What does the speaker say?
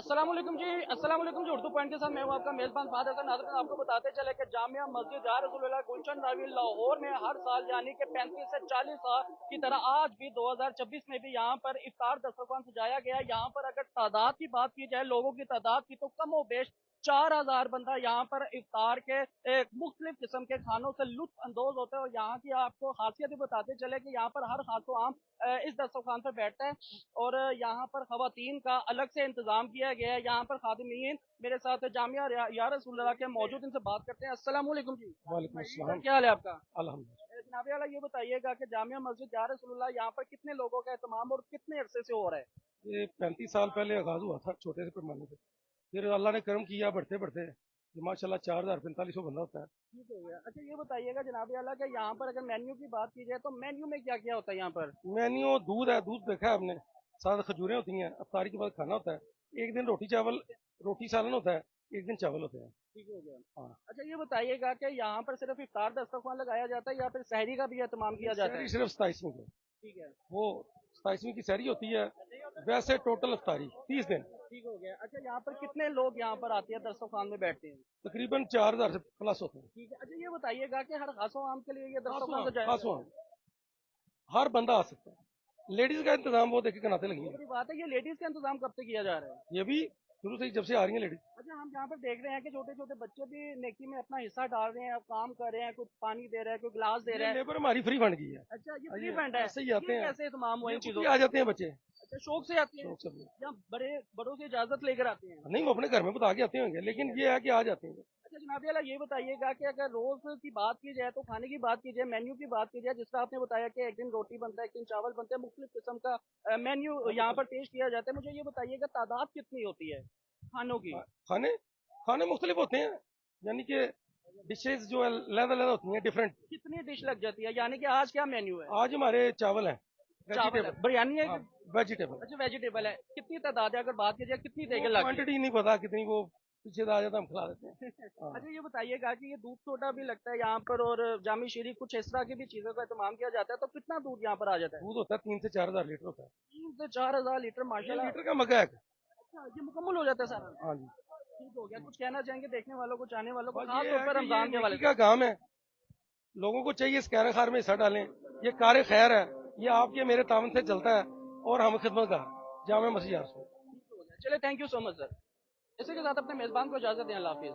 अस्सलाम वालेकुम जी। उर्दू पॉइंट के साथ मैं हूं आपका मेजबान फादर हसन। नाज़रीन, आपको बताते चले कि जामिया मस्जिद या रसूलुल्लाह गुलशन रावी लाहौर में हर साल यानी कि 35 से 40 साल की तरह आज भी 2026 में भी यहाँ पर इफ्तार दस्तरखान सजाया गया। यहाँ पर अगर तादाद की बात की जाए, लोगों की तादाद की, तो कम व बेश 4000 बंदा यहाँ पर इफ्तार के मुख्तलिफ किस्म के खानों से लुत्फ अंदोज होते हैं। और यहाँ की आपको खासियत भी बताते चले कि यहाँ पर हर खासो आम इस दस्तरखान पर बैठता है और यहाँ पर खवातीन का अलग से इंतजाम किया गया है। यहाँ पर खादिमीन मेरे साथ जामिया या रसूलुल्लाह के मौजूद, इनसे बात करते हैं। अस्सलाम वालेकुम जी। वालेकुम अस्सलाम। क्या हाल है आपका? अल्हम्दुलिल्लाह। जनाब वाला, ये बताइएगा कि जामिया मस्जिद या रसूलुल्लाह यहाँ पर कितने लोगों का एहतमाम और कितने अरसे से हो रहा है? ये 35 साल पहले आगाज हुआ था छोटे से पैमाने से, फिर अल्लाह ने करम किया, बढ़ते बढ़ते ये माशाल्लाह 4000-4500 बंदा होता है। ठीक हो गया। अच्छा, ये बताइएगा जनाब वाला कि यहाँ पर अगर मेन्यू की बात की जाए तो मेन्यू में क्या क्या होता है यहाँ पर? मेन्यू दूध है, दूध देखा है आपने, साथ खजूरें होती हैं, अफ्तारी के बाद खाना होता है। एक दिन रोटी चावल, रोटी सालन होता है, एक दिन चावल होते हैं। ठीक हो गया। हाँ, अच्छा, ये बताइएगा कि यहाँ पर सिर्फ इफ्तार दस्तरखान लगाया जाता है या फिर सहरी का भी एहतमाम किया जाता है? सहरी सिर्फ 27वीं को, ठीक है। वो 27वीं की सहरी होती है। वैसे टोटल अफ्तारी 30 दिन। ठीक हो गया। अच्छा, यहाँ पर कितने लोग यहाँ पर आते हैं दस्तरखान में बैठते हैं? तकरीबन 4000 से प्लस होते हैं। ठीक है। अच्छा, ये बताइएगा कि हर खासों आम के लिए ये दस्तरखान खासवान, सजाया खासवान, जाता है? हर बंदा आ सकता है। लेडीज का इंतजाम वो देखे कनाते लगी है। बड़ी बात है। ये लेडीज का इंतजाम कब से किया जा रहा है? ये भी शुरू से ही जब से आ रही है लेडीज। अच्छा, हम यहाँ पर देख रहे हैं कि छोटे छोटे बच्चे भी नेकी में अपना हिस्सा डाल रहे हैं, काम कर रहे हैं, कोई पानी दे रहा है, कोई गिलास दे रहा है। लेबर हमारी फ्री फंड की है। अच्छा, ये फ्री फंड है? ऐसे ही आते ये हैं, कैसे इत्माम हुआ इन चीजों आ जाते हैं बच्चे। अच्छा, शौक से आते हैं शौक से। या बड़ों से इजाजत लेकर आते हैं? नहीं, वो अपने घर में बता के आते होंगे, लेकिन ये है कि आ जाते हैं। अच्छा जनाब वाला, ये बताइएगा कि अगर रोज की बात की जाए, तो खाने की बात की जाए, मेन्यू की बात की जाए, जिस तरह आपने बताया कि एक दिन रोटी बनता है, एक दिन चावल बनते हैं, मुख्तलिफ किस्म का मेन्यू यहाँ पर पेश किया जाता है। मुझे ये बताइएगा तादाद कितनी होती है खानों की? खाने खाने मुख्तलिफ होते हैं, यानी कि डिशेज जो है लहदा होती हैं, डिफरेंट। कितनी डिश लग जाती है? यानी कि आज क्या मेन्यू है? आज हमारे चावल है, चावल है, बिरयानी है? वेजिटेबल। अच्छा, वेजिटेबल है। कितनी तादाद है अगर बात की जाए, कितनी देर लगती है? क्वांटिटी नहीं पता कितनी, वो पीछे आ जाता है, हम खिला देते हैं। अच्छा, ये बताइएगा कि ये दूध सोडा भी लगता है यहाँ पर और जामी शीरी, कुछ इस तरह की भी चीजों का इस्तेमाल किया जाता है, तो कितना दूध यहाँ पर आ जाता है? दूध होता है 3 से 4000 लीटर होता है। 3 से 4000 लीटर, माशाल्लाह। लीटर का मग्गा है। अच्छा, ये मुकम्मल हो जाता है सारा? हाँ जी। ठीक हो गया। कुछ कहना चाहेंगे देखने वालों को, चाहने वालों को, बस खास ये तौर है पर कि रमजान के ये वाले नेकी का काम है, लोगों को चाहिए इस कैर खार में हिस्सा डालें। ये कार खैर है, ये आपके मेरे तावन से चलता है और हम खिदमतगार जामे मसीह। चले, thank you so much sir. इसी के साथ अपने मेजबान को इजाजत दें। अल्लाह हाफिज।